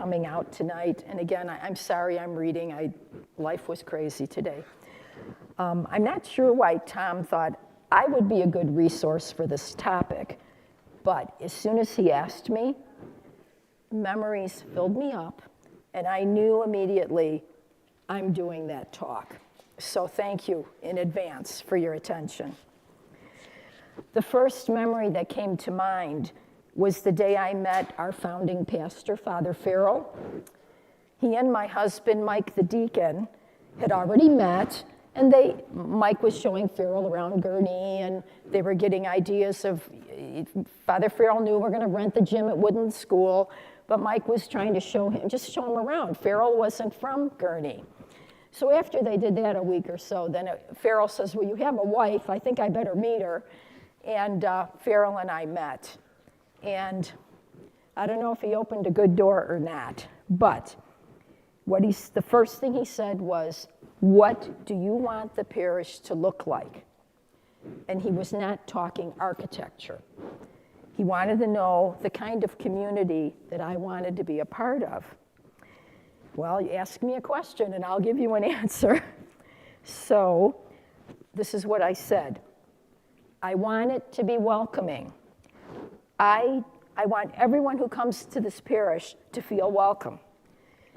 coming out tonight. And again, I'm sorry I'm reading. Life was crazy today. I'm not sure why Tom thought I would be a good resource for this topic, but as soon as he asked me, memories filled me up, and I knew immediately I'm doing that talk. So thank you in advance for your attention. The first memory that came to mind was the day I met our founding pastor, Father Farrell. He and my husband, Mike the deacon, had already met, and Mike was showing Farrell around Gurnee, and they were getting ideas of, Father Farrell knew we're gonna rent the gym at Woodland School, but Mike was trying to show him around. Farrell wasn't from Gurnee. So after they did that a week or so, then Farrell says, well, you have a wife, I think I better meet her. And Farrell and I met. And I don't know if he opened a good door or not, but the first thing he said was, what do you want the parish to look like? And he was not talking architecture. He wanted to know the kind of community that I wanted to be a part of. Well, you ask me a question and I'll give you an answer. So this is what I said. I want it to be welcoming. I want everyone who comes to this parish to feel welcome.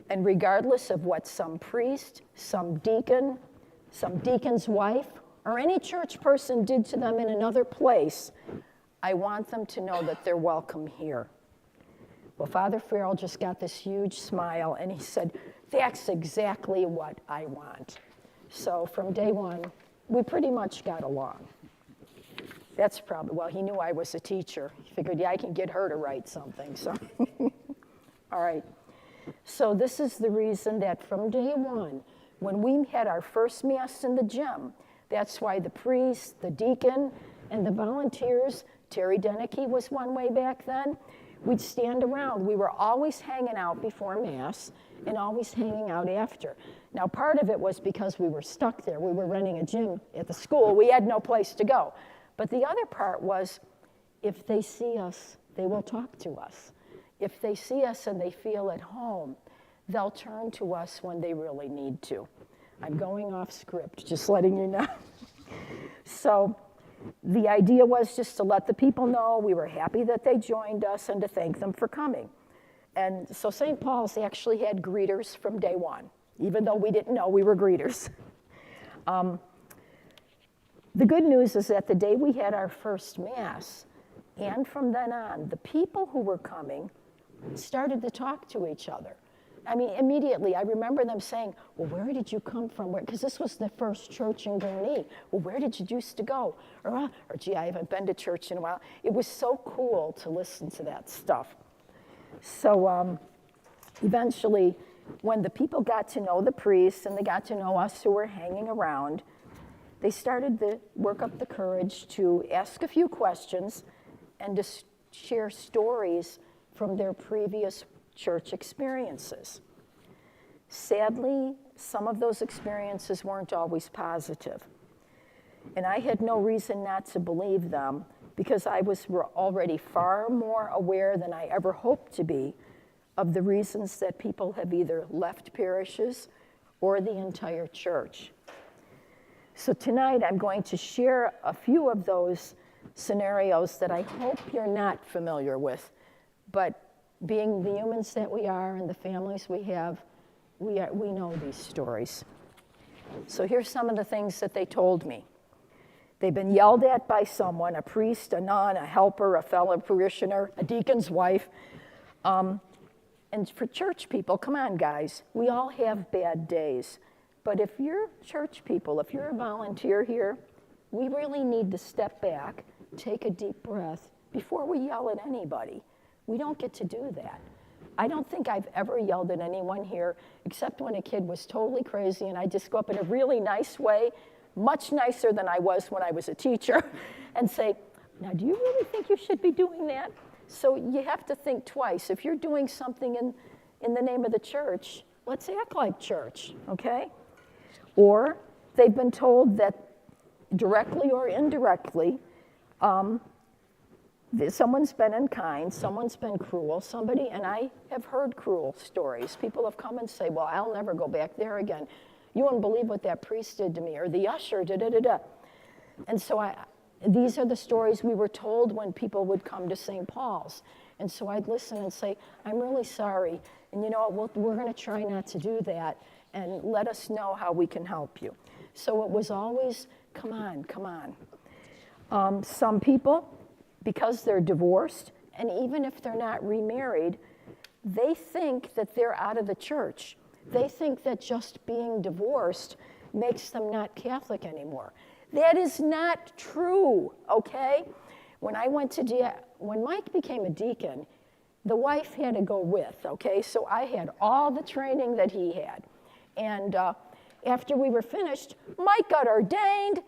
And regardless of what some priest, some deacon, some deacon's wife, or any church person did to them in another place, I want them to know that they're welcome here. Well, Father Farrell just got this huge smile, and he said, that's exactly what I want. So from day one, we pretty much got along. That's probably, well, he knew I was a teacher. He figured, yeah, I can get her to write something, so. All right. So this is the reason that from day one, when we had our first Mass in the gym, that's why the priest, the deacon, and the volunteers, Terry Denicky was one way back then, we'd stand around. We were always hanging out before Mass and always hanging out after. Now, part of it was because we were stuck there. We were renting a gym at the school. We had no place to go. But the other part was, if they see us, they will talk to us. If they see us and they feel at home, they'll turn to us when they really need to. I'm going off script, just letting you know. So the idea was just to let the people know we were happy that they joined us and to thank them for coming. And so St. Paul's actually had greeters from day one, even though we didn't know we were greeters. The good news is that the day we had our first Mass, and from then on, the people who were coming started to talk to each other. I mean, immediately, I remember them saying, well, where did you come from? Because this was the first church in Gurnee. Well, where did you used to go? Or, gee, I haven't been to church in a while. It was so cool to listen to that stuff. So eventually, when the people got to know the priests and they got to know us who were hanging around, they started to work up the courage to ask a few questions and to share stories from their previous church experiences. Sadly, some of those experiences weren't always positive. And I had no reason not to believe them because I was already far more aware than I ever hoped to be of the reasons that people have either left parishes or the entire church. So tonight I'm going to share a few of those scenarios that I hope you're not familiar with, but being the humans that we are and the families we have, we know these stories. So here's some of the things that they told me. They've been yelled at by someone, a priest, a nun, a helper, a fellow parishioner, a deacon's wife. And for church people, come on guys, we all have bad days. But if you're church people, if you're a volunteer here, we really need to step back, take a deep breath before we yell at anybody. We don't get to do that. I don't think I've ever yelled at anyone here, except when a kid was totally crazy and I just go up in a really nice way, much nicer than I was when I was a teacher, and say, now do you really think you should be doing that? So you have to think twice. If you're doing something in the name of the church, let's act like church, okay? Or they've been told that directly or indirectly, Someone's been unkind, someone's been cruel, somebody, and I have heard cruel stories. People have come and say, well, I'll never go back there again. You wouldn't believe what that priest did to me, or the usher, da-da-da-da. And so these are the stories we were told when people would come to St. Paul's. And so I'd listen and say, I'm really sorry, and you know what, we're gonna try not to do that, and let us know how we can help you. So it was always, come on, come on. Some people, because they're divorced, and even if they're not remarried, they think that they're out of the church. They think that just being divorced makes them not Catholic anymore. That is not true, okay? When Mike became a deacon, the wife had to go with, okay? So I had all the training that he had. And after we were finished, Mike got ordained,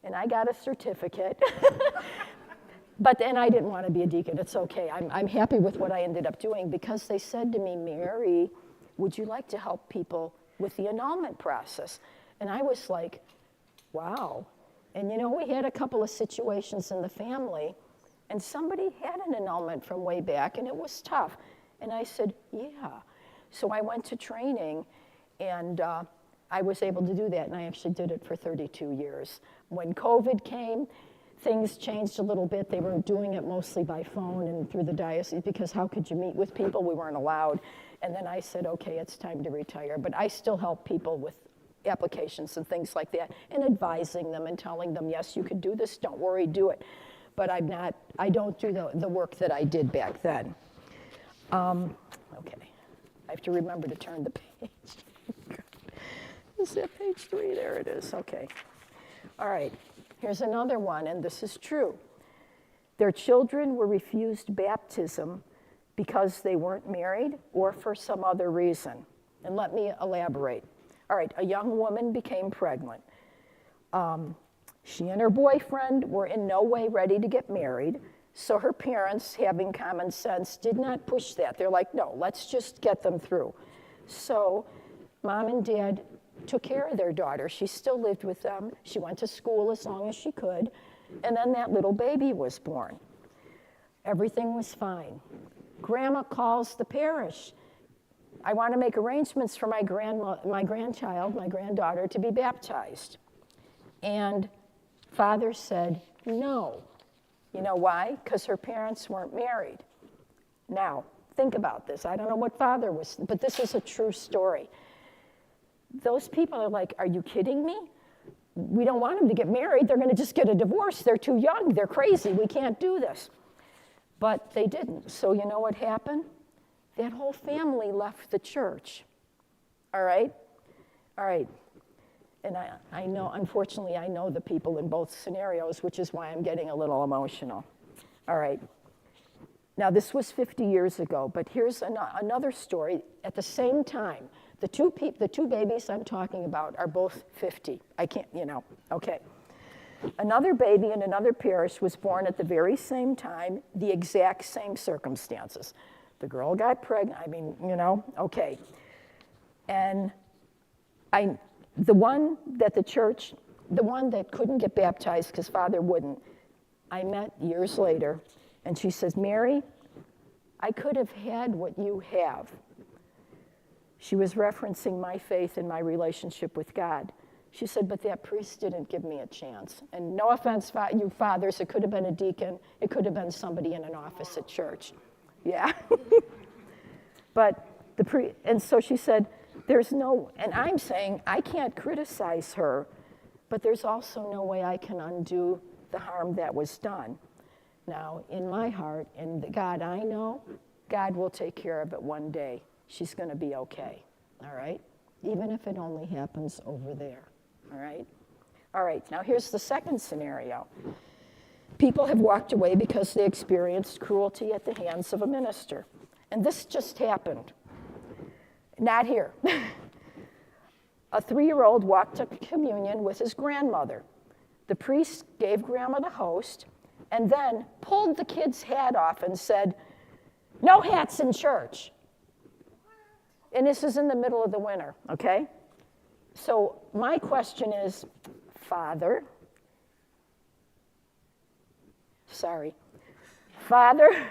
and I got a certificate. But then I didn't want to be a deacon. It's okay. I'm happy with what I ended up doing, because they said to me, Mary, would you like to help people with the annulment process? And I was like, wow. And you know, we had a couple of situations in the family, and somebody had an annulment from way back, and it was tough. And I said, yeah. So I went to training, and I was able to do that, and I actually did it for 32 years. When COVID came, things changed a little bit. They were doing it mostly by phone and through the diocese, because how could you meet with people? We weren't allowed. And then I said, okay, it's time to retire. But I still help people with applications and things like that, and advising them and telling them, yes, you could do this, don't worry, do it. But I don't do the work that I did back then. Okay, I have to remember to turn the page. Is that page 3? There it is, okay. All right. Here's another one, and this is true. Their children were refused baptism because they weren't married or for some other reason. And let me elaborate. All right, a young woman became pregnant. She and her boyfriend were in no way ready to get married, so her parents, having common sense, did not push that. They're like, no, let's just get them through. So mom and dad took care of their daughter. She still lived with them. She went to school as long as she could. And then that little baby was born. Everything was fine. Grandma calls the parish. I want to make arrangements for my grandchild, my granddaughter, to be baptized. And father said, no. You know why? Because her parents weren't married. Now, think about this. I don't know what father was, but this is a true story. Those people are like, are you kidding me? We don't want them to get married. They're going to just get a divorce. They're too young. They're crazy. We can't do this. But they didn't. So you know what happened? That whole family left the church. All right? All right. And I know, unfortunately, I know the people in both scenarios, which is why I'm getting a little emotional. All right. Now, this was 50 years ago, but here's another story. At the same time, the two babies I'm talking about are both 50. I can't, okay. Another baby in another parish was born at the very same time, the exact same circumstances. The girl got pregnant, okay. And the one that couldn't get baptized because father wouldn't, I met years later, and she says, Mary, I could have had what you have. She was referencing my faith and my relationship with God. She said, but that priest didn't give me a chance. And no offense, you fathers, it could have been a deacon. It could have been somebody in an office at church. Yeah. But and so she said, and I'm saying I can't criticize her, but there's also no way I can undo the harm that was done. Now, in my heart, and the God I know, God will take care of it one day. She's going to be okay, all right? Even if it only happens over there, all right? All right, now here's the second scenario. People have walked away because they experienced cruelty at the hands of a minister. And this just happened. Not here. A 3-year-old walked to communion with his grandmother. The priest gave grandma the host and then pulled the kid's hat off and said, no hats in church. And this is in the middle of the winter, okay? So my question is, Father,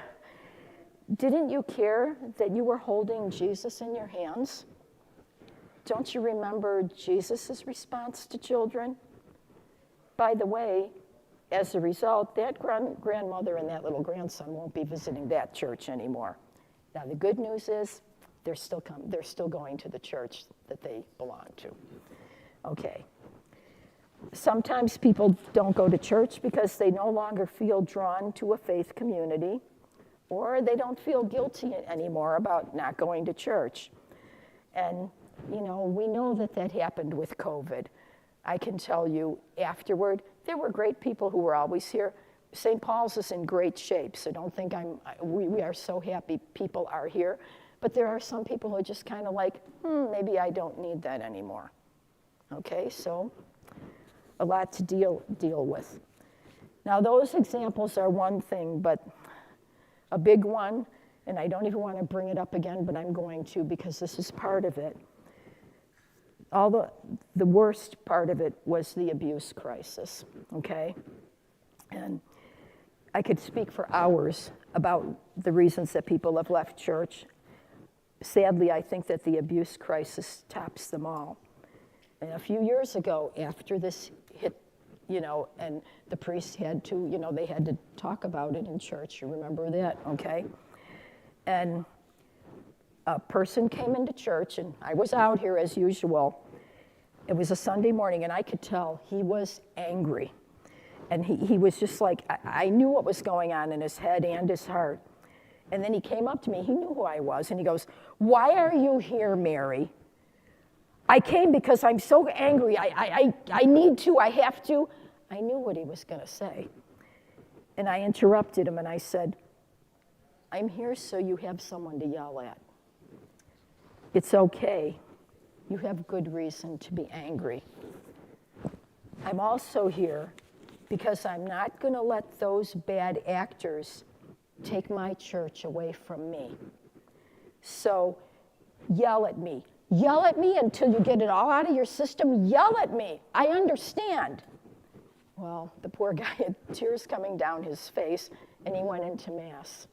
didn't you care that you were holding Jesus in your hands? Don't you remember Jesus' response to children? By the way, as a result, that grandmother and that little grandson won't be visiting that church anymore. Now, the good news is they're still going to the church that they belong to. Okay. Sometimes people don't go to church because they no longer feel drawn to a faith community, or they don't feel guilty anymore about not going to church. And, we know that happened with COVID. I can tell you afterward, there were great people who were always here. St. Paul's is in great shape, so don't think we are so happy people are here. But there are some people who are just kind of like, maybe I don't need that anymore. Okay, so a lot to deal with. Now, those examples are one thing, but a big one, and I don't even want to bring it up again, but I'm going to because this is part of it. The worst part of it was the abuse crisis, okay? And I could speak for hours about the reasons that people have left church. Sadly, I think that the abuse crisis tops them all. And a few years ago, after this hit, and the priests had to, they had to talk about it in church. You remember that, okay? And a person came into church, and I was out here as usual. It was a Sunday morning, and I could tell he was angry. And he was just like, I knew what was going on in his head and his heart. And then he came up to me, he knew who I was, and he goes, "Why are you here, Mary?" "I came because I'm so angry, I need to, I have to." I knew what he was gonna say. And I interrupted him and I said, "I'm here so you have someone to yell at. It's okay, you have good reason to be angry. I'm also here because I'm not gonna let those bad actors take my church away from me. So yell at me. Yell at me until you get it all out of your system. Yell at me. I understand." Well, the poor guy had tears coming down his face, and he went into Mass.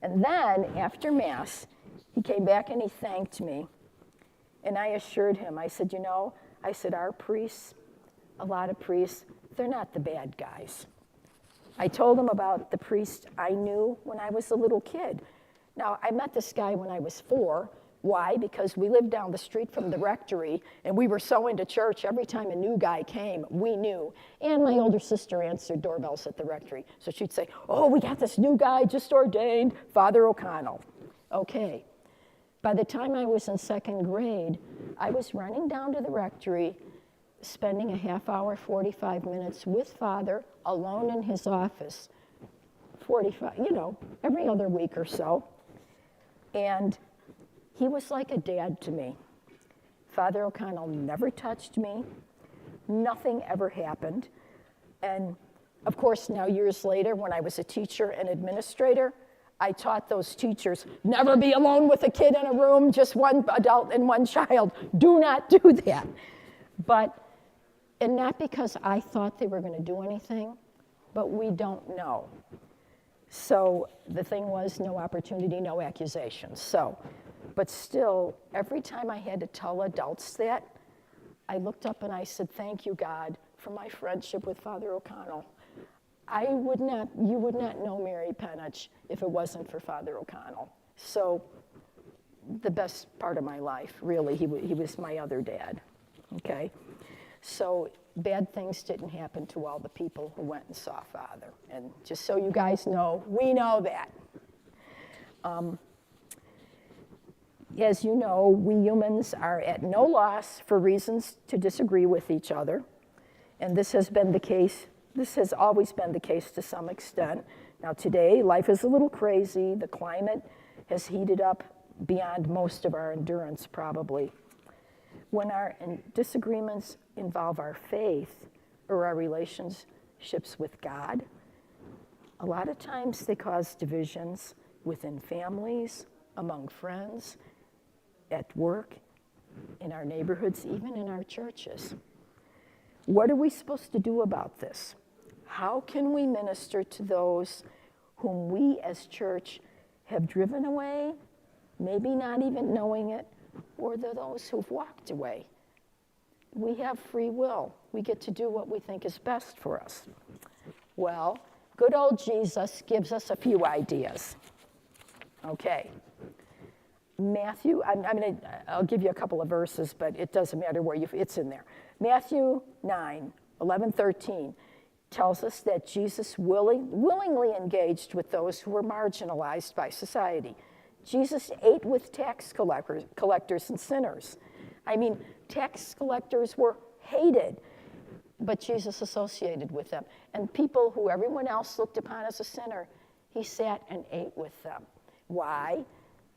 And then, after Mass, he came back and he thanked me. And I assured him, I said, our priests, a lot of priests, they're not the bad guys. I told him about the priest I knew when I was a little kid. Now, I met this guy when I was 4. Why? Because we lived down the street from the rectory, and we were so into church, every time a new guy came, we knew. And my older sister answered doorbells at the rectory. So she'd say, "Oh, we got this new guy just ordained, Father O'Connell." Okay. By the time I was in 2nd grade, I was running down to the rectory, spending a half hour, 45 minutes with Father, alone in his office, 45, every other week or so. And he was like a dad to me. Father O'Connell never touched me. Nothing ever happened. And of course, now years later, when I was a teacher and administrator, I taught those teachers, never be alone with a kid in a room, just one adult and one child. Do not do that. And not because I thought they were going to do anything, but we don't know. So the thing was, no opportunity, no accusations. But still, every time I had to tell adults that, I looked up and I said, "Thank you, God, for my friendship with Father O'Connell. You would not know Mary Penich if it wasn't for Father O'Connell." So the best part of my life, really, he was my other dad, okay? So bad things didn't happen to all the people who went and saw Father. And just so you guys know, we know that. As you know, we humans are at no loss for reasons to disagree with each other. And this has always been the case to some extent. Now today, life is a little crazy. The climate has heated up beyond most of our endurance, probably. When our disagreements involve our faith or our relationships with God, a lot of times they cause divisions within families, among friends, at work, in our neighborhoods, even in our churches. What are we supposed to do about this? How can we minister to those whom we as church have driven away, maybe not even knowing it, or they're those who've walked away. We have free will. We get to do what we think is best for us. Well, good old Jesus gives us a few ideas. Okay. Matthew, I'll give you a couple of verses, but it doesn't matter where it's in there. Matthew 9, 11, 13 tells us that Jesus willingly engaged with those who were marginalized by society. Jesus ate with tax collectors and sinners. I mean, tax collectors were hated, but Jesus associated with them. And people who everyone else looked upon as a sinner, he sat and ate with them. Why?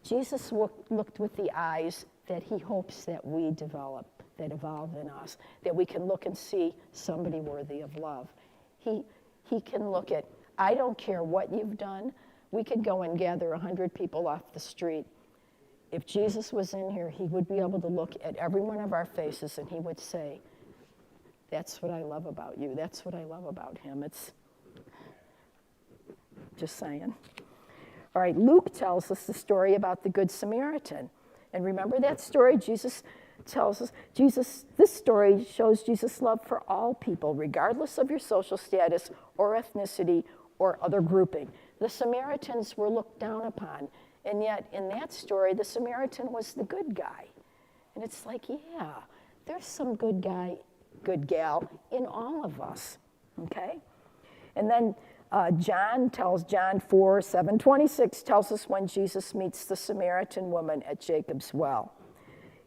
Jesus looked with the eyes that he hopes that we develop, that evolve in us, that we can look and see somebody worthy of love. He can look at, I don't care what you've done. We could go and gather 100 people off the street. If Jesus was in here, he would be able to look at every one of our faces and he would say, that's what I love about you. That's what I love about him. It's just saying. All right, Luke tells us the story about the Good Samaritan. And remember that story? Jesus tells us, this story shows Jesus' love for all people, regardless of your social status or ethnicity or other grouping. The Samaritans were looked down upon. And yet, in that story, the Samaritan was the good guy. And it's like, yeah, there's some good guy, good gal in all of us, okay? And then John 4, 7, 26 tells us when Jesus meets the Samaritan woman at Jacob's well.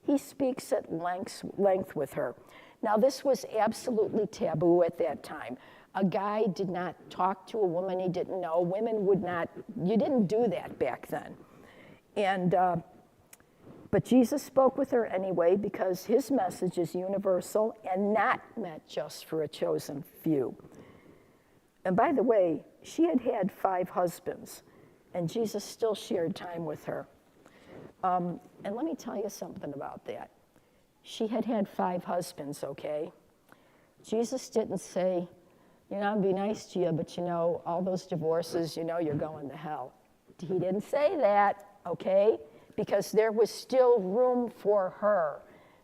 He speaks at length with her. Now, this was absolutely taboo at that time. A guy did not talk to a woman he didn't know. Women would not, you didn't do that back then. And, but Jesus spoke with her anyway because his message is universal and not meant just for a chosen few. And by the way, she had had 5 husbands, and Jesus still shared time with her. And let me tell you something about that. She had had 5 husbands, okay? Jesus didn't say, you know, I'd be nice to you, but you know, all those divorces, you know, you're going to hell. He didn't say that, okay? Because there was still room for her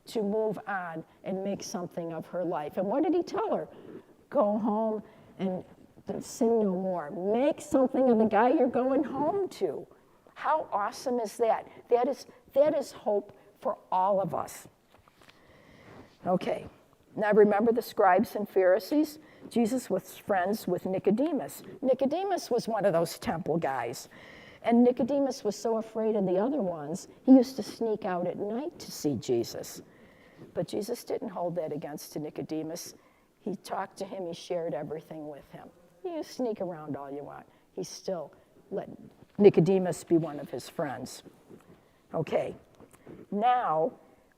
to move on and make something of her life. And what did he tell her? Go home and sin no more. Make something of the guy you're going home to. How awesome is that? That is hope for all of us. Okay, now remember the scribes and Pharisees? Jesus was friends with Nicodemus. Nicodemus was one of those temple guys. And Nicodemus was so afraid of the other ones, he used to sneak out at night to see Jesus. But Jesus didn't hold that against Nicodemus. He talked to him, he shared everything with him. You sneak around all you want. He still let Nicodemus be one of his friends. Okay, now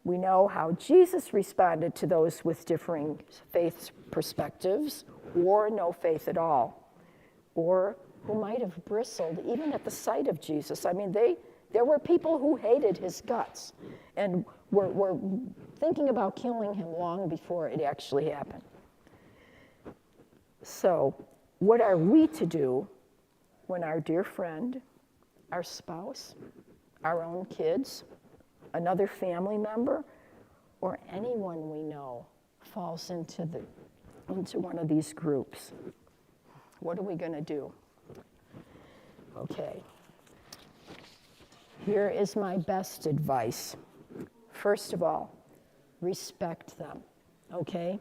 we know how Jesus responded to those with differing faith perspectives or no faith at all, or who might have bristled even at the sight of Jesus. I mean, there were people who hated his guts and were thinking about killing him long before it actually happened. So, what are we to do when our dear friend, our spouse, our own kids, another family member, or anyone we know falls into one of these groups? What are we going to do? Okay. Here is my best advice. First of all, respect them, okay?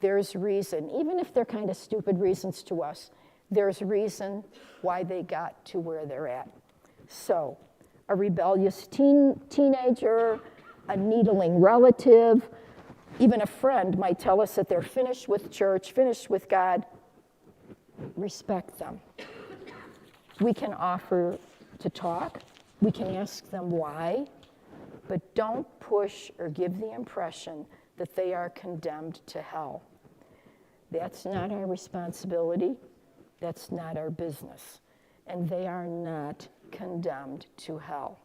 There's reason, even if they're kind of stupid reasons to us, there's reason why they got to where they're at. So, a rebellious teenager, a needling relative, even a friend might tell us that they're finished with church, finished with God. Respect them. We can offer to talk. We can ask them why, but don't push or give the impression that they are condemned to hell. That's not our responsibility. That's not our business. And they are not condemned to hell.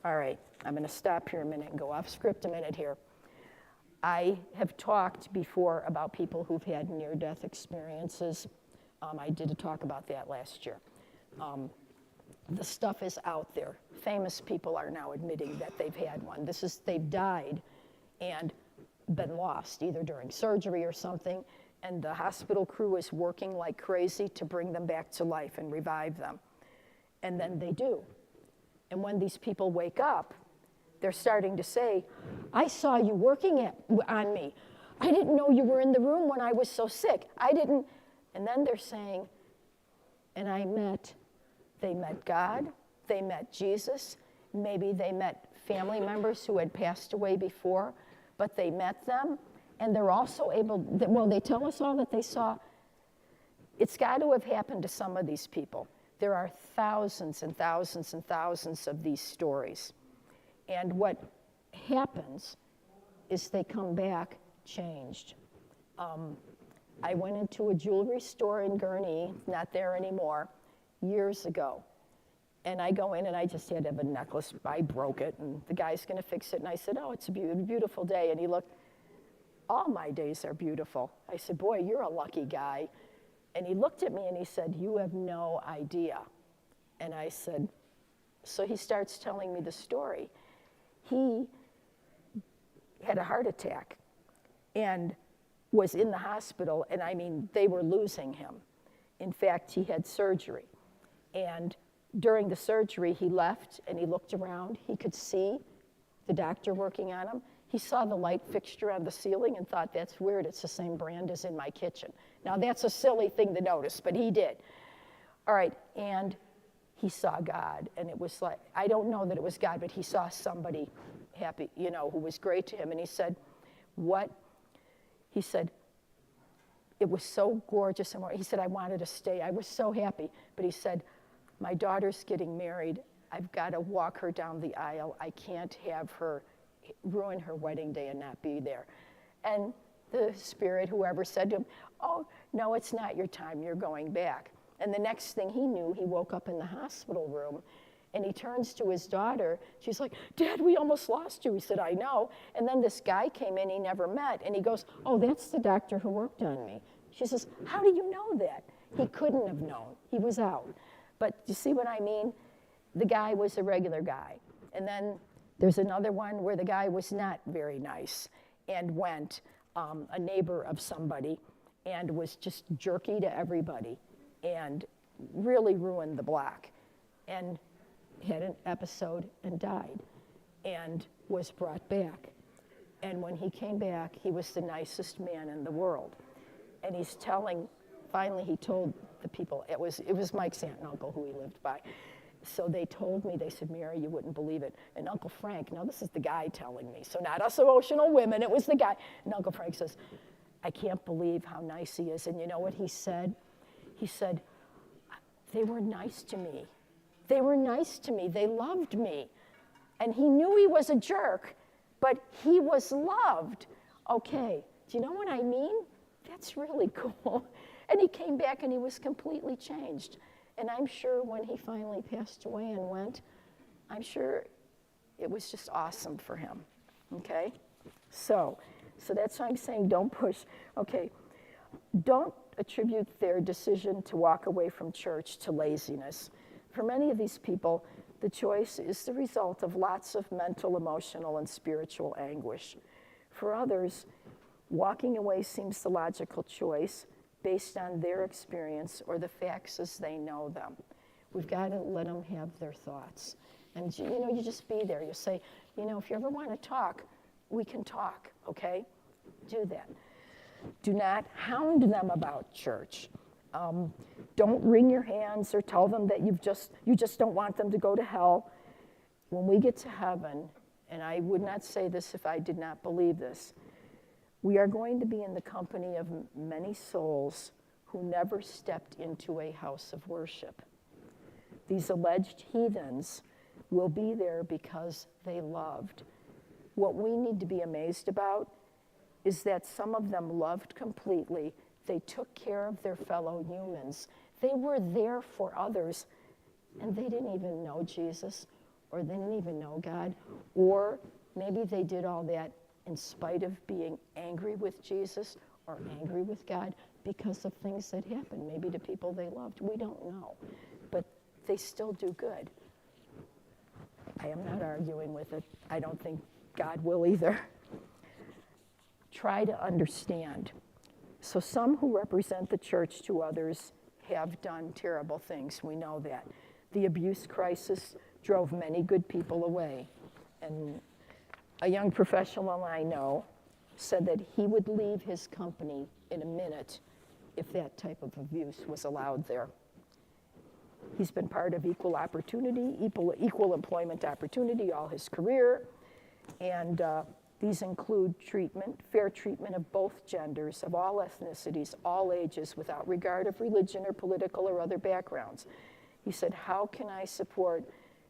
All right, I'm going to stop here a minute and go off script a minute here. I have talked before about people who've had near-death experiences. I did a talk about that last year. The stuff is out there. Famous people are now admitting that they've had one. They've died and been lost, either during surgery or something, and the hospital crew is working like crazy to bring them back to life and revive them. And then they do. And when these people wake up, they're starting to say, I saw you working on me. I didn't know you were in the room when I was so sick. I didn't. And then they're saying, and they met God, they met Jesus, maybe they met family members who had passed away before, but they met them, and they're also they tell us all that they saw. It's got to have happened to some of these people. There are thousands and thousands and thousands of these stories. And what happens is they come back changed. I went into a jewelry store in Gurnee, not there anymore, years ago. And I go in and I just had to have a necklace. I broke it and the guy's gonna fix it. And I said, oh, it's a beautiful day. And he looked, all my days are beautiful. I said, boy, you're a lucky guy. And he looked at me and he said, you have no idea. And I said, so he starts telling me the story. He had a heart attack and was in the hospital, and I mean, they were losing him. In fact, he had surgery. And during the surgery, he left and he looked around. He could see the doctor working on him. He saw the light fixture on the ceiling and thought, that's weird, it's the same brand as in my kitchen. Now, that's a silly thing to notice, but he did. All right, and he saw God, and it was like, I don't know that it was God, but he saw somebody happy, who was great to him, and he said, what? He said, it was so gorgeous, and he said, I wanted to stay, I was so happy, but he said, my daughter's getting married, I've got to walk her down the aisle, I can't have her ruin her wedding day and not be there. And the spirit, whoever, said to him, oh, no, it's not your time, you're going back. And the next thing he knew, he woke up in the hospital room, and he turns to his daughter. She's like, Dad, we almost lost you. He said, I know. And then this guy came in he never met, and he goes, oh, that's the doctor who worked on me. She says, how do you know that? He couldn't have known. He was out. But you see what I mean? The guy was a regular guy. And then there's another one where the guy was not very nice and went, a neighbor of somebody, and was just jerky to everybody and really ruined the block and had an episode and died and was brought back. And when he came back, he was the nicest man in the world. And he's telling, finally he told the people, it was Mike's aunt and uncle who he lived by. So they told me, they said, Mary, you wouldn't believe it. And Uncle Frank, now this is the guy telling me, so not us emotional women, it was the guy. And Uncle Frank says, I can't believe how nice he is. And you know what he said? He said, they were nice to me. They were nice to me. They loved me. And he knew he was a jerk, but he was loved. Okay, do you know what I mean? That's really cool. And he came back and he was completely changed. And I'm sure when he finally passed away and went, I'm sure it was just awesome for him, okay? So that's why I'm saying don't push. Okay, don't attribute their decision to walk away from church to laziness. For many of these people, the choice is the result of lots of mental, emotional, and spiritual anguish. For others, walking away seems the logical choice based on their experience or the facts as they know them. We've got to let them have their thoughts. And you just be there. You say, if you ever want to talk, we can talk, okay? Do that. Do not hound them about church. Don't wring your hands or tell them that you just don't want them to go to hell. When we get to heaven, and I would not say this if I did not believe this, we are going to be in the company of many souls who never stepped into a house of worship. These alleged heathens will be there because they loved. What we need to be amazed about is that some of them loved completely. They took care of their fellow humans. They were there for others, and they didn't even know Jesus, or they didn't even know God, or maybe they did all that in spite of being angry with Jesus or angry with God because of things that happened, maybe to people they loved. We don't know. But they still do good. I am not arguing with it. I don't think God will either. Try to understand. So some who represent the church to others have done terrible things. We know that. The abuse crisis drove many good people away. And a young professional I know said that he would leave his company in a minute if that type of abuse was allowed there. He's been part of equal opportunity, equal employment opportunity all his career, and these include fair treatment of both genders, of all ethnicities, all ages, without regard of religion or political or other backgrounds. He said, how can I support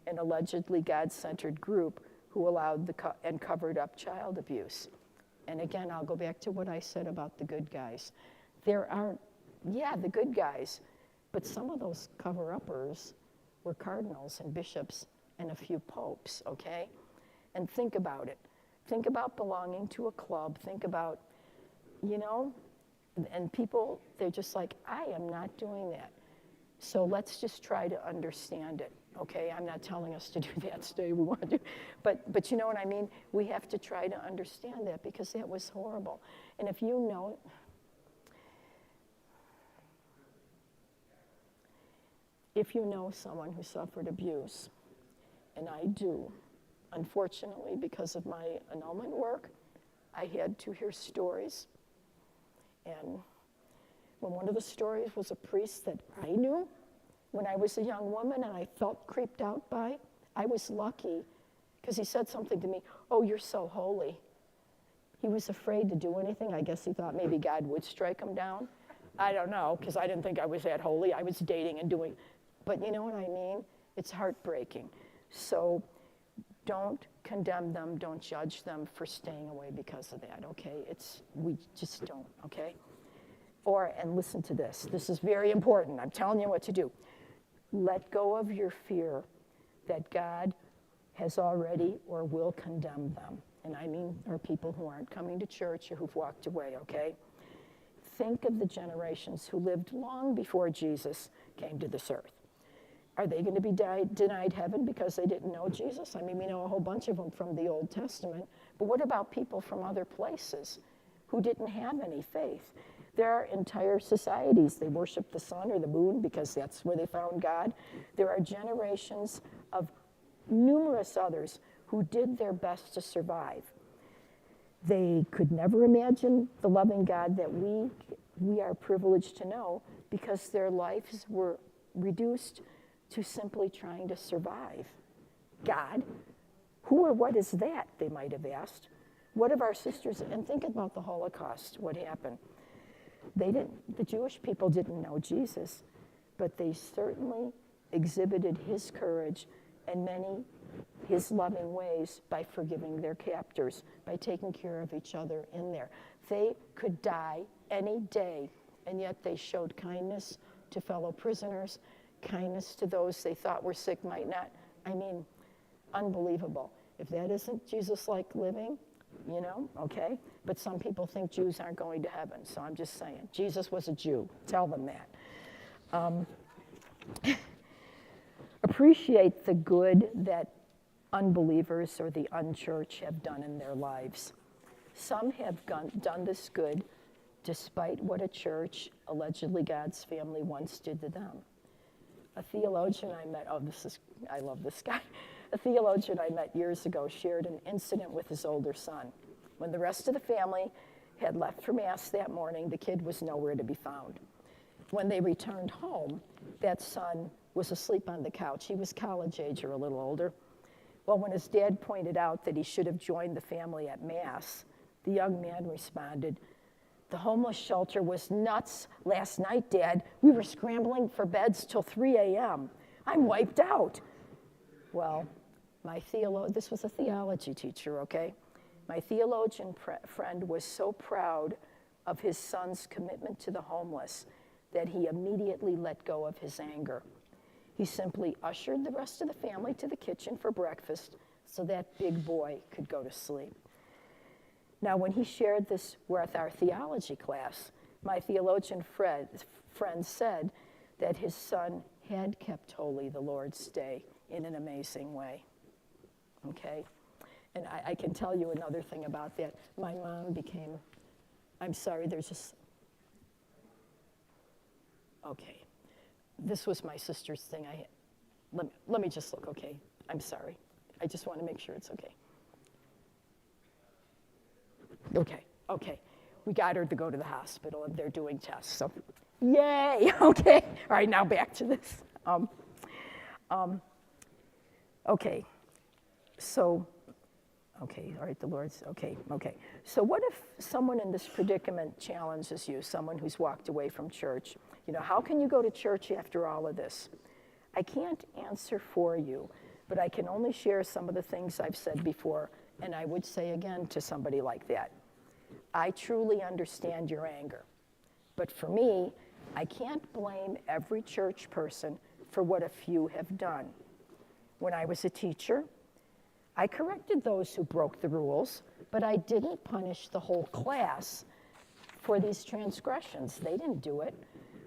an allegedly God-centered group who allowed and covered up child abuse? And again, I'll go back to what I said about the good guys. There aren't, the good guys, but some of those cover-uppers were cardinals and bishops and a few popes, okay? And think about it. Think about belonging to a club. Think about, and people, they're just like, I am not doing that. So let's just try to understand it, okay? I'm not telling us to do that today. We want to do, but you know what I mean? We have to try to understand that because that was horrible. And if you know, someone who suffered abuse, and I do, unfortunately, because of my annulment work, I had to hear stories. And one of the stories was a priest that I knew when I was a young woman and I felt creeped out by. I was lucky because he said something to me, oh, you're so holy. He was afraid to do anything. I guess he thought maybe God would strike him down. I don't know, because I didn't think I was that holy. I was dating and doing, but you know what I mean? It's heartbreaking. So don't condemn them, don't judge them for staying away because of that, okay? We just don't, okay? And listen to this. This is very important. I'm telling you what to do. Let go of your fear that God has already or will condemn them. And I mean, there are people who aren't coming to church or who've walked away, okay? Think of the generations who lived long before Jesus came to this earth. Are they going to be denied heaven because they didn't know Jesus? I mean, we know a whole bunch of them from the Old Testament. But what about people from other places who didn't have any faith? There are entire societies. They worship the sun or the moon because that's where they found God. There are generations of numerous others who did their best to survive. They could never imagine the loving God that we are privileged to know because their lives were reduced to simply trying to survive. God, who or what is that, they might have asked. What of our sisters? And think about the Holocaust, what happened. The Jewish people didn't know Jesus, but they certainly exhibited his courage and his loving ways by forgiving their captors, by taking care of each other in there. They could die any day, and yet they showed kindness to fellow prisoners, kindness to those they thought were sick, might not. I mean, unbelievable. If that isn't Jesus-like living, okay? But some people think Jews aren't going to heaven, so I'm just saying. Jesus was a Jew. Tell them that. Appreciate the good that unbelievers or the unchurched have done in their lives. Some have done this good despite what a church, allegedly God's family, once did to them. A theologian I met, I love this guy. A theologian I met years ago shared an incident with his older son. When the rest of the family had left for Mass that morning, the kid was nowhere to be found. When they returned home, that son was asleep on the couch. He was college age or a little older. Well, when his dad pointed out that he should have joined the family at Mass, the young man responded, "The homeless shelter was nuts last night, Dad. We were scrambling for beds till 3 a.m. I'm wiped out." Well, this was a theology teacher, okay? My theologian friend was so proud of his son's commitment to the homeless that he immediately let go of his anger. He simply ushered the rest of the family to the kitchen for breakfast so that big boy could go to sleep. Now, when he shared this with our theology class, my theologian friend said that his son had kept holy the Lord's day in an amazing way, okay? And I can tell you another thing about that. My mom became, I'm sorry, there's just, okay. This was my sister's thing. Let me just look, okay? I'm sorry. I just want to make sure it's okay. Okay. We got her to go to the hospital and they're doing tests, so yay, okay. All right, now back to this. Okay, so, okay, all right, the Lord's, okay. So what if someone in this predicament challenges you, someone who's walked away from church? You know, how can you go to church after all of this? I can't answer for you, but I can only share some of the things I've said before, and I would say again to somebody like that. I truly understand your anger, but for me, I can't blame every church person for what a few have done. When I was a teacher, I corrected those who broke the rules, but I didn't punish the whole class for these transgressions. They didn't do it.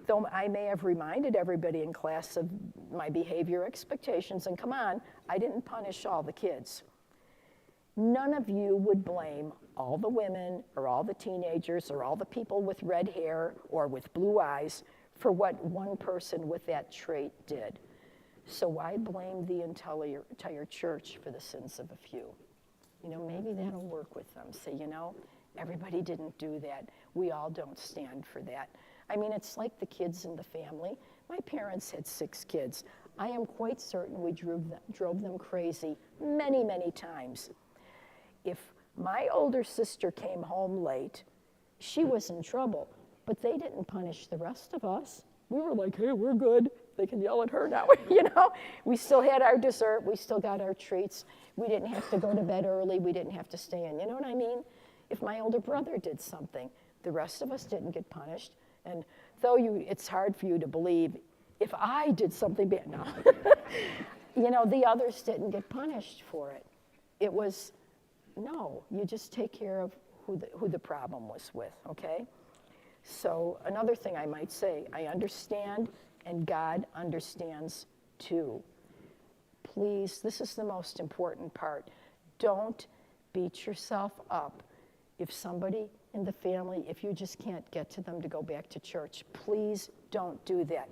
Though I may have reminded everybody in class of my behavior expectations, and come on, I didn't punish all the kids. None of you would blame all the women or all the teenagers or all the people with red hair or with blue eyes for what one person with that trait did. So why blame the entire church for the sins of a few? You know, maybe that'll work with them. Say, you know, everybody didn't do that. We all don't stand for that. I mean, it's like the kids in the family. My parents had 6 kids. I am quite certain we drove them crazy many, many times. If my older sister came home late, she was in trouble, but they didn't punish the rest of us. We were like, hey, we're good. They can yell at her now, you know? We still had our dessert. We still got our treats. We didn't have to go to bed early. We didn't have to stay in. You know what I mean? If my older brother did something, the rest of us didn't get punished. And though it's hard for you to believe, if I did something bad, no. You know, the others didn't get punished for it. It was, no, you just take care of who the problem was with, okay? So another thing I might say, I understand and God understands too. Please, this is the most important part. Don't beat yourself up if somebody in the family, if you just can't get to them to go back to church. Please don't do that.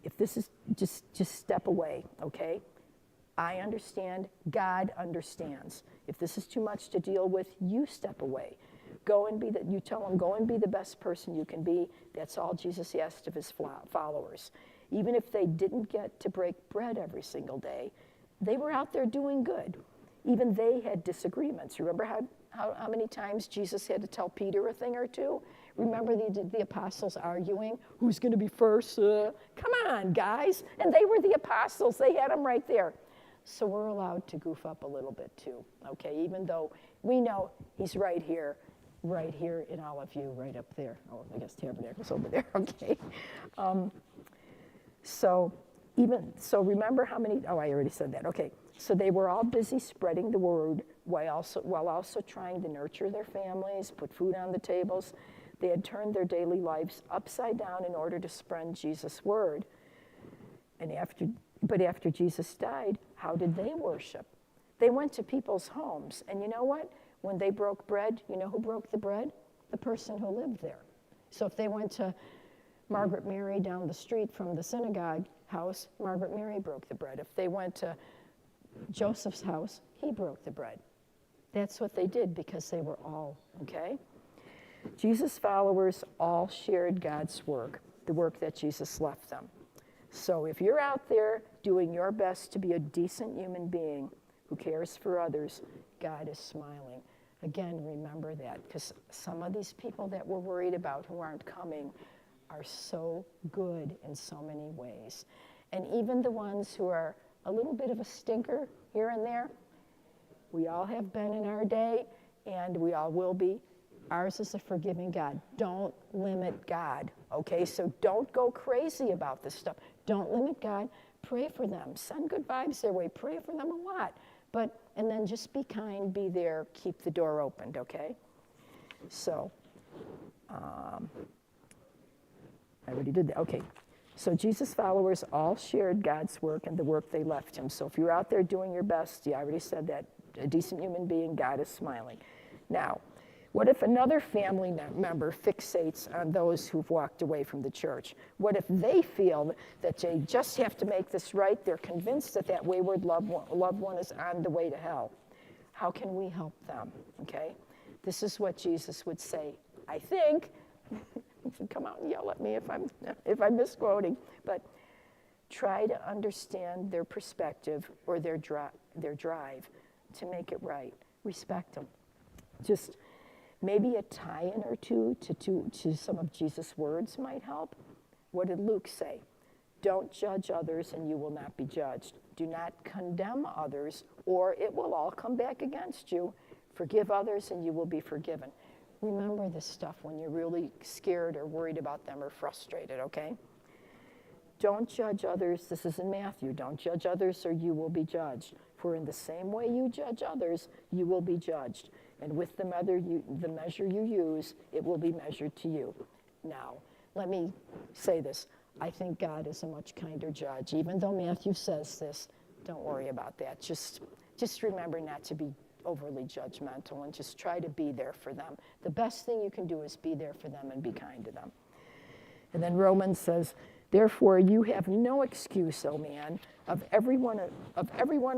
If this is, just step away, okay? I understand, God understands. If this is too much to deal with, you step away. You tell them, go and be the best person you can be. That's all Jesus asked of his followers. Even if they didn't get to break bread every single day, they were out there doing good. Even they had disagreements. Remember how many times Jesus had to tell Peter a thing or two? Remember the apostles arguing, who's going to be first? Come on, guys. And they were the apostles. They had them right there. So we're allowed to goof up a little bit too, okay? Even though we know he's right here in all of you, right up there. Oh, I guess Tabernacle's over there, okay? So remember how many, oh, I already said that, okay. So they were all busy spreading the word while also trying to nurture their families, put food on the tables. They had turned their daily lives upside down in order to spread Jesus' word. But after Jesus died, how did they worship? They went to people's homes. And you know what? When they broke bread, you know who broke the bread? The person who lived there. So if they went to Margaret Mary down the street from the synagogue house, Margaret Mary broke the bread. If they went to Joseph's house, he broke the bread. That's what they did because they were all, okay? Jesus' followers all shared God's work, the work that Jesus left them. So if you're out there doing your best to be a decent human being who cares for others, God is smiling. Again, remember that, because some of these people that we're worried about who aren't coming are so good in so many ways. And even the ones who are a little bit of a stinker here and there, we all have been in our day, and we all will be. Ours is a forgiving God. Don't limit God, okay? So don't go crazy about this stuff. Don't limit God. Pray for them. Send good vibes their way. Pray for them a lot. And then just be kind, be there, keep the door opened, okay? So, I already did that, okay. So Jesus' followers all shared God's work and the work they left him. So if you're out there doing your best, I already said that, a decent human being, God is smiling. Now, what if another family member fixates on those who've walked away from the church? What if they feel that they just have to make this right? They're convinced that that wayward loved one is on the way to hell. How can we help them? Okay? This is what Jesus would say, I think. You can come out and yell at me if I'm misquoting, but try to understand their perspective or their drive to make it right. Respect them. Just maybe a tie-in or two to some of Jesus' words might help. What did Luke say? Don't judge others and you will not be judged. Do not condemn others or it will all come back against you. Forgive others and you will be forgiven. Remember this stuff when you're really scared or worried about them or frustrated, okay? Don't judge others. This is in Matthew. Don't judge others or you will be judged. For in the same way you judge others, you will be judged. And with the measure you use, it will be measured to you. Now, let me say this. I think God is a much kinder judge. Even though Matthew says this, don't worry about that. Just remember not to be overly judgmental and just try to be there for them. The best thing you can do is be there for them and be kind to them. And then Romans says, therefore you have no excuse, O man, of every one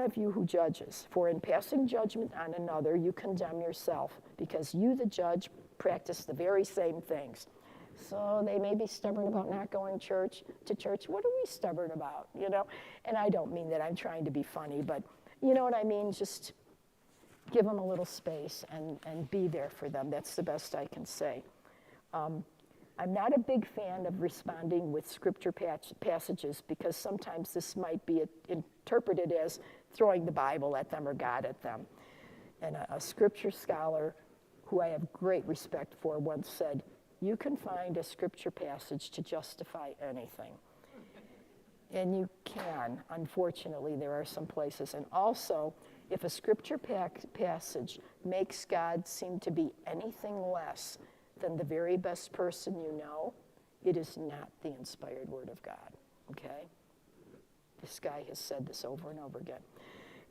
of you who judges. For in passing judgment on another, you condemn yourself, because you, the judge, practice the very same things. So they may be stubborn about not going to church. What are we stubborn about, you know? And I don't mean that I'm trying to be funny, but you know what I mean? Just give them a little space and be there for them. That's the best I can say. I'm not a big fan of responding with scripture passages because sometimes this might be interpreted as throwing the Bible at them or God at them. And a scripture scholar who I have great respect for once said, you can find a scripture passage to justify anything. And you can. Unfortunately, there are some places. And also, if a scripture passage makes God seem to be anything less than the very best person you know, it is not the inspired word of God, okay? This guy has said this over and over again.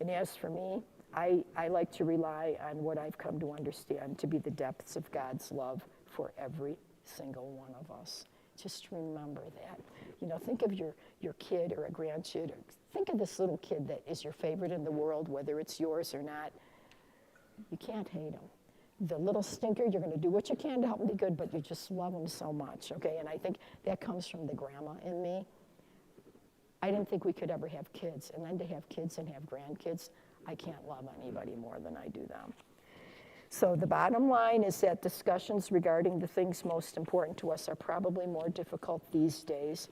And as for me, I like to rely on what I've come to understand to be the depths of God's love for every single one of us. Just remember that. You know, think of your kid or a grandkid, or think of this little kid that is your favorite in the world, whether it's yours or not. You can't hate him. The little stinker, you're going to do what you can to help him be good, but you just love him so much, okay? And I think that comes from the grandma in me. I didn't think we could ever have kids, and then to have kids and have grandkids, I can't love anybody more than I do them. So the bottom line is that discussions regarding the things most important to us are probably more difficult these days.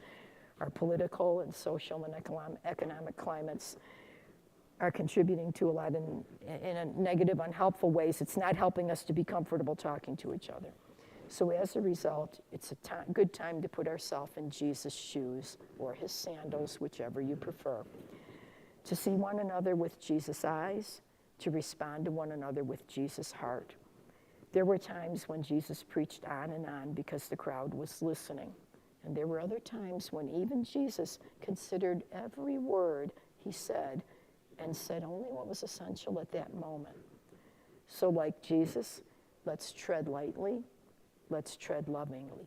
Our political and social and economic climates are contributing to a lot in a negative, unhelpful ways. It's not helping us to be comfortable talking to each other. So as a result, it's a good time to put ourselves in Jesus' shoes or his sandals, whichever you prefer, to see one another with Jesus' eyes, to respond to one another with Jesus' heart. There were times when Jesus preached on because the crowd was listening. And there were other times when even Jesus considered every word he said and said only what was essential at that moment. So like Jesus, let's tread lightly, let's tread lovingly.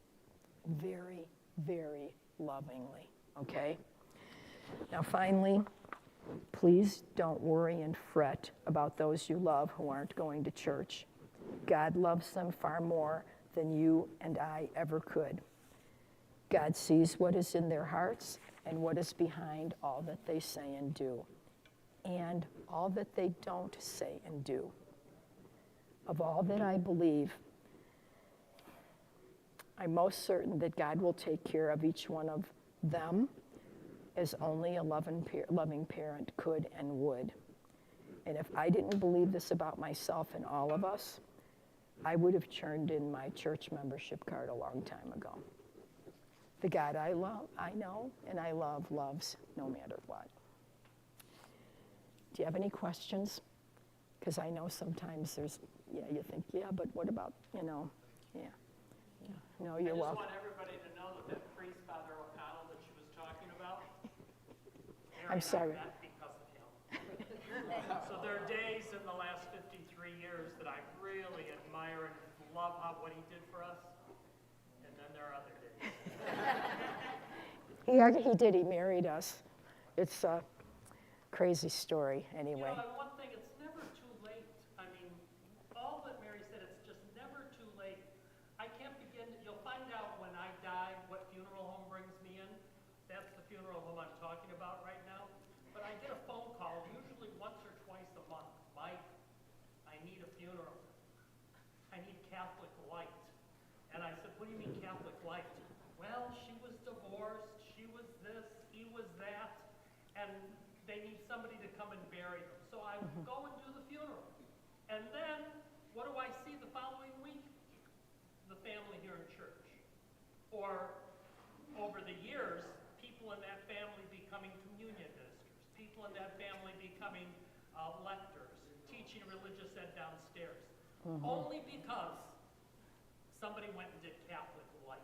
Very, very lovingly, okay? Now finally, please don't worry and fret about those you love who aren't going to church. God loves them far more than you and I ever could. God sees what is in their hearts and what is behind all that they say and do, and all that they don't say and do. Of all that I believe, I'm most certain that God will take care of each one of them as only a loving parent could and would. And if I didn't believe this about myself and all of us, I would have turned in my church membership card a long time ago. The God I love, I know, and I love, loves no matter what. Do you have any questions? Because I know sometimes there's, you think, but what about, No, you're welcome. I just want everybody to know that priest, Father O'Connell, that she was I'm sorry. Mary and I met because of him. So there are days in the last 53 years that I really admire and love what he did for us. And then there are other days. He did. He married us. It's a crazy story, anyway. You know, one thing, it's never too late. I mean, all that Mary said, it's just never too late. I can't begin, you'll find out when I die what funeral home brings me in. That's the funeral home I'm talking about right now. But I get a phone call, usually once or twice a month. Mike, I need a funeral. I need Catholic light. And I said, what do you mean Catholic light? Well, she was divorced, she was this, he was that, and they need somebody to come and bury them. So I go and do the funeral. And then, what do I see the following week? The family here in church. Or, over the years, people in that family becoming communion ministers, people in that family becoming lectors, teaching religious ed downstairs. Only because somebody went and did Catholic light.